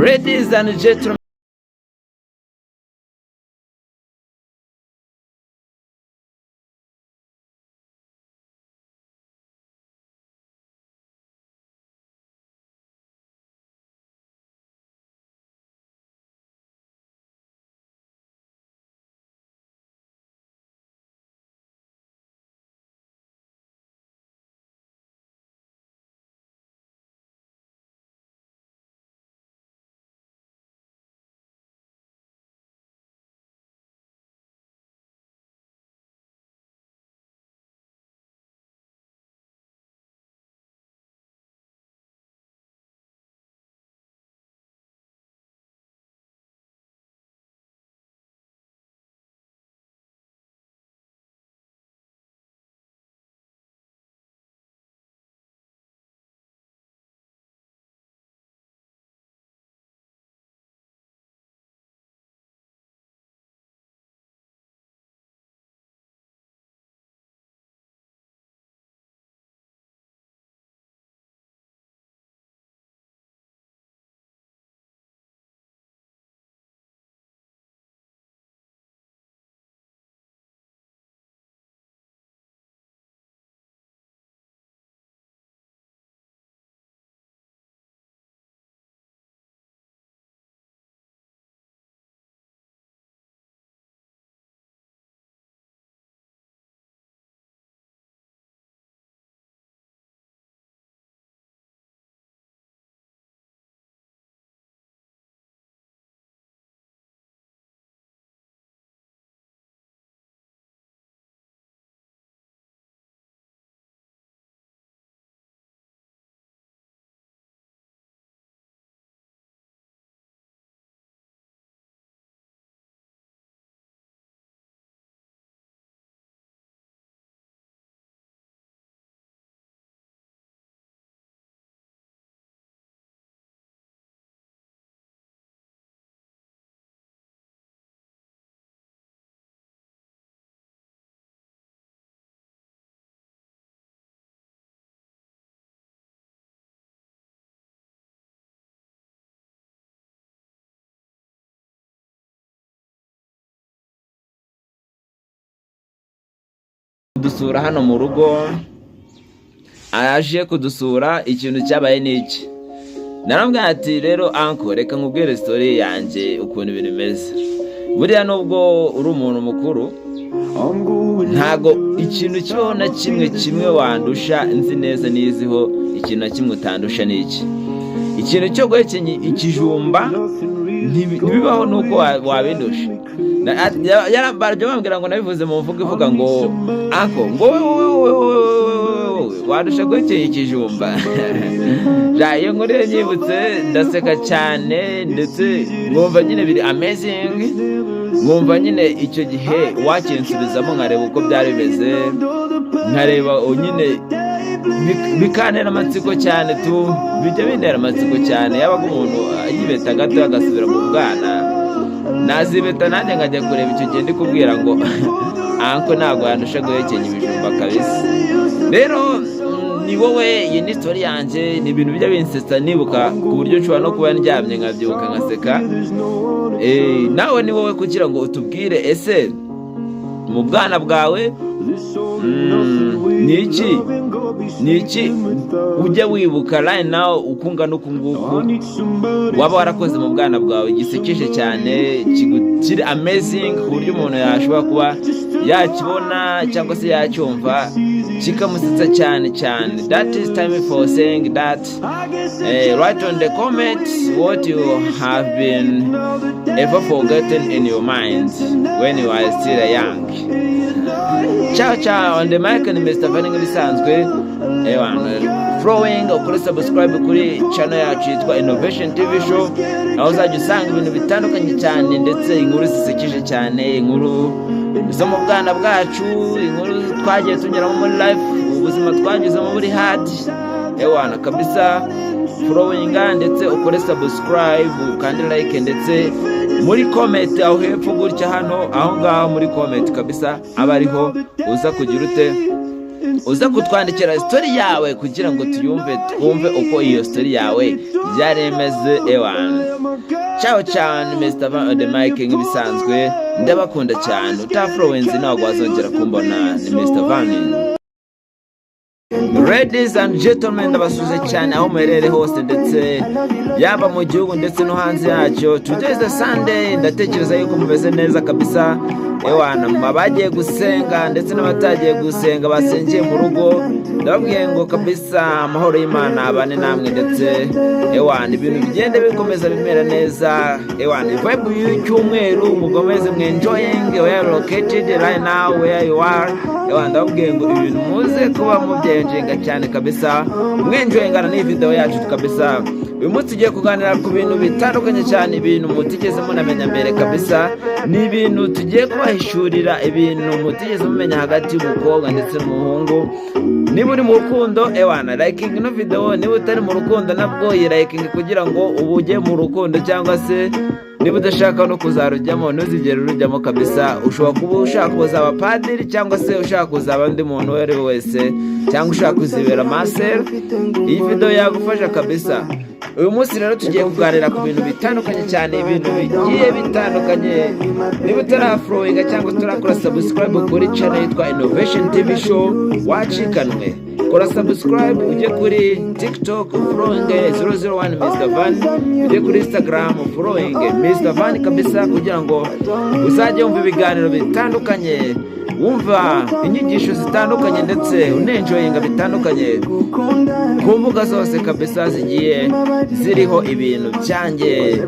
Ladies and gentlemen, kudusura hano mu rugo, aje kudusura. Ikintu cyabaye niki, narambwira ati rero uncle, reka nkubwire story yanjye ukuntu ibintu bimeze. Buriya nubwo uri umuntu mukuru, ntago ikintu cyo na kimwe wandusha, nzi neza niziho ikintu na kimwe utandusha niki. Ikintu cyo guhekenye ikijumba ntibibaho nuko wabindusha. Yarambaraje bambwira ngo nabivuze mu mvugo ivuga ngo ako ngo wadusha guhekenye ikijumba. Iyo nkuru nyibutse ndaseka cyane, ndetse ngumva nyine biri amazing. Ngumva nyine icyo gihe wakinsubizamo nkareba uko byari bimeze, nkareba nyine bikantera amatsiko cyane bijya bintera amatsiko cyane. Yabaga umuntu yibeta gato agasubira mu bwana, nazibeta nanjye nkajya kureba icyo gihe ndi kubwira ngo anko ntabwo yandusha guhekenya ibijumba kabisa. Rero ni wowe, iyi ni story yanjye, ni ibintu bijya binsetsa nibuka ku buryo nshobora no kuba ndyamye nkabyibuka nkaseka. Nawe ni wowe kugira ngo utubwire, ese mu bwana bwawe niki ujya wibuka right now ukungana uku nguku waba warakoze mu bwana bwawe gisekeje cyane, kiri amazing ku buryo umuntu yashobora kuba yakibona cyangwa se yacyumva kikamusetsa cyane. That is time for saying that. Write on the comments what you have been ever forgotten in your mind when you are still young. Ciao on the mic, ni Mr. Fanning bisanzwe. Flowing, ukore subscribe kuri channel yacu yitwa Innovation TV Show, aho uzajya usanga ibintu bitandukanye cyane, ndetse inkuru zisekeje cyane, inkuru zo mu bwana bwacu, inkuru twagiye tunyuramo muri life, ubuzima twanyuzemo muri hard. Kabisa following, ndetse ukore subscribe kandi like, ndetse muri comment aho hepfo gutya hano aho ngaho muri comment kabisa aba ariho uza kugira ute uza kutwandikira story yawe kugira ngo twumve uko iyo story yawe byari imeze. Ewana ciao cyane Mr. Van the Mike nk'ibisanzwe, ndabakunda cyane. Utafluency ntabwo wazongera kumbona. Ni Mr. Van. Ladies and gentlemen, ndabasuze cyane aho muherere hose, ndetse yaba mu gihugu ndetse no hanze yacyo. Today is the Sunday, ndatekereza yuko mumeze neza kabisa. Ewana abagiye gusenga ndetse n'abatagiye gusenga basengeye mu rugo, ndababwiye ngo kabisa amahoro y'Imana abane namwe, ndetse ewana ibintu bigende bikomeza bimera neza. Ewana vibe y'Icyumweru mugomeze enjoying where you are located right now, where you are. Ewana ndababwiye ngo ibintu muze kuba mubyenjenga cyane kabisa, mwenjoyingana n'iyi video yacu kabisa. Uyu munsi tugiye kuganira ku bintu bitandukanye cyane, ibintu mutigeze munamenya mbere kabisa. Ni ibintu tugiye kubahishurira, ibintu mutigeze mumenya hagati y'umukobwa ndetse n'umuhungu. Niba uri mu rukundo, ewana liking ino video. Niba utari mu rukundo nabwo liking kugira ngo ubujye mu rukundo, cyangwa se niba udashaka no kuzarujyamo ntuzigere urujyamo kabisa. Ushobora kuba ushaka kuzaba padiri, cyangwa se ushaka kuzaba undi muntu uwo ari we wese, cyangwa ushaka kuzibera master. Iyi video yagufasha kabisa. Uyu munsi rero tugiye kuganira ku bintu bitandukanye cyane, ibintu bigiye bitandukanye. Niba utaraflowinga cyangwa turakora subscribe kuri channel yitwa Innovation TV Show, wacikanwe. Kora subscribe, ujye kuri TikTok following 001 Mr. Van, ujye kuri Instagram following Mr. Van kabisa, kugira ngo uzajye wumva ibiganiro bitandukanye, wumva inyigisho zitandukanye, ndetse unenjoyinga bitandukanye ku mbuga zose kabisa zigiye ziriho ibintu byanjye.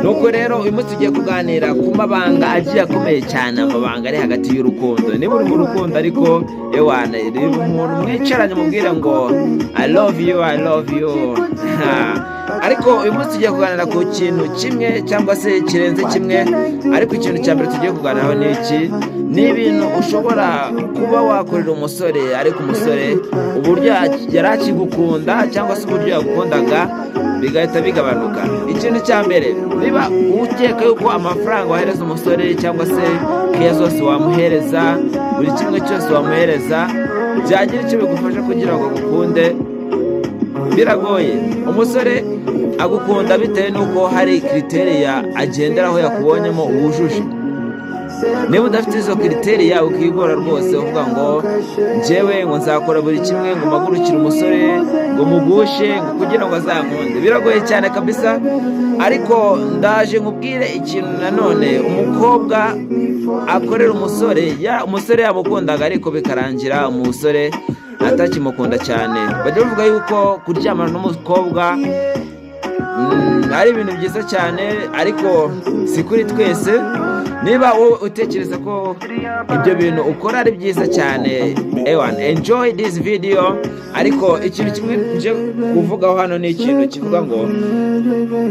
Nuko rero uyu munsi tugiye kuganira ku mabanga agiye akomeye cyane, amabanga ari hagati y'urukundo. Niba uri mu rukundo ariko ewana umuntu mwicaranye mubwira ngo I love you ariko uyu munsi tugiye kuganira ku kintu kimwe cyangwa se kirenze kimwe. Ariko ikintu cya mbere tugiye kuganiraho ni iki? Ni ibintu ushobora kuba wakorera umusore, ariko umusore uburyo yari akigukunda cyangwa se uburyo yagukundaga bigahita bigabanuka. Ikintu cya mbere, niba ukeka yuko amafaranga wahereza umusore cyangwa se keya zose wamuhereza, buri kimwe cyose wamuhereza byagira icyo bigufasha kugira ngo agukunde, biragoye. Umusore agukunda bitewe n'uko hari kriteriya agenderaho yakubonyemo wujuje. Niba udafite izo kriteriya ukigora rwose uvuga ngo njyewe ngo nzakora buri kimwe, ngo mpagurukire umusore, ngo mugushe, ngo kugira ngo azankunde, biragoye cyane kabisa. Ariko ndaje nkubwire ikintu nanone umukobwa akorera umusore, umusore yamukundaga ariko bikarangira umusore atakimukunda cyane. Bajya bavuga yuko kuryamana n'umukobwa ari ibintu byiza cyane, ariko si kuri twese. Niba wowe utekereza ko ibyo bintu ukora ari byiza cyane, enjoy this video. Ariko ikintu kimwe nje kuvugaho hano ni ikintu kivuga ngo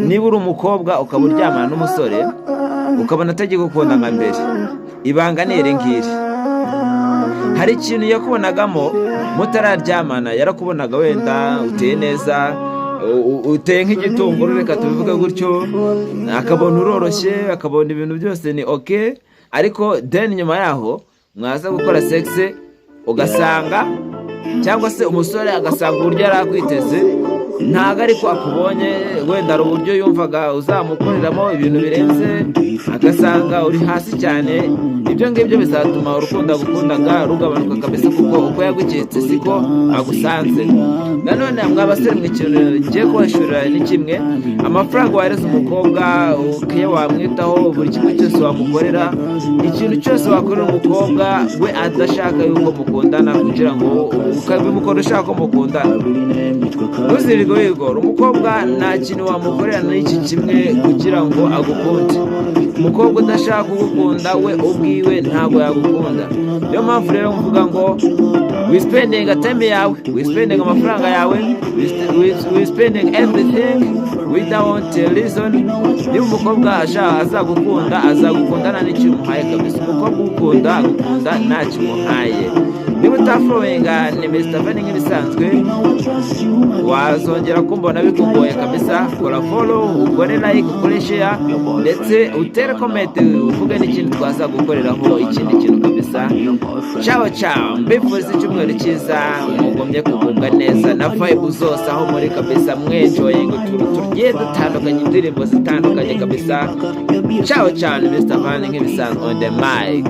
niba uri umukobwa ukaba uryamana n'umusore ukabona atagikukunda nka mbere, ibanga ni iri ngiri. Hari ikintu yakubonagamo mutararyamana, yarakubonaga wenda uteye neza, uteye nk'igitunguru, reka tubivuge gutyo, akabona uroroshye, akabona ibintu byose ni okay. Ariko then nyuma yaho mwaza gukora sex ugasanga, cyangwa se umusore agasanga uburyo yari akwiteze ntago ariko akubonye, wenda ari uburyo yumvaga uzamukoreramo ibintu birenze, agasanga uri hasi cyane. Ibyo ngibyo bizatuma urukundo agukundaga rugabanuka kabisa, kuko uko yaguketse siko agusanze. Nanone mwabasore mwe ikintu giye kubashurira ni kimwe, amafaranga wahereza umukobwa ukiye wamwitaho, buri kimwe cyose wamukorera, ikintu cyose wakorera umukobwa we adashaka yuko mukundana, kugira ngo ukabimukora ushaka ko mukundana. Ntuzirige wigora umukobwa, nta kintu wamukorera n'iki kimwe kugira ngo agukunde. Umukobwa udashaka kugukunda we ubwiwe ntabwo yagukunda. Niyo mpamvu rero mvuga ngo we spending time yawe, we spending amafaranga yawe, we spending everything without reason. Niba umukobwa azagukunda, azagukundana n'icyo umuhaye kabisa. Umukobwa ugukunda agukunda ntacyo umuhaye. niba utafollowinga ni Mr Van nk'ibisanzwe, wazongera kumbona bikugoye kabisa. Kora follow, ukore like, ukore share, ndetse utere comment uvuge n'ikindi twaza gukoreraho ikindi kintu kabisa. Ciao ciao, mbifuza icyumweru cyiza, mugomye kugubwa neza na vibe zose aho muri kabisa, mwenjoying tugiye dutandukanye, indirimbo zitandukanye kabisa. Ciao ciao, Mr Van nk'ibisanzwe on the mic.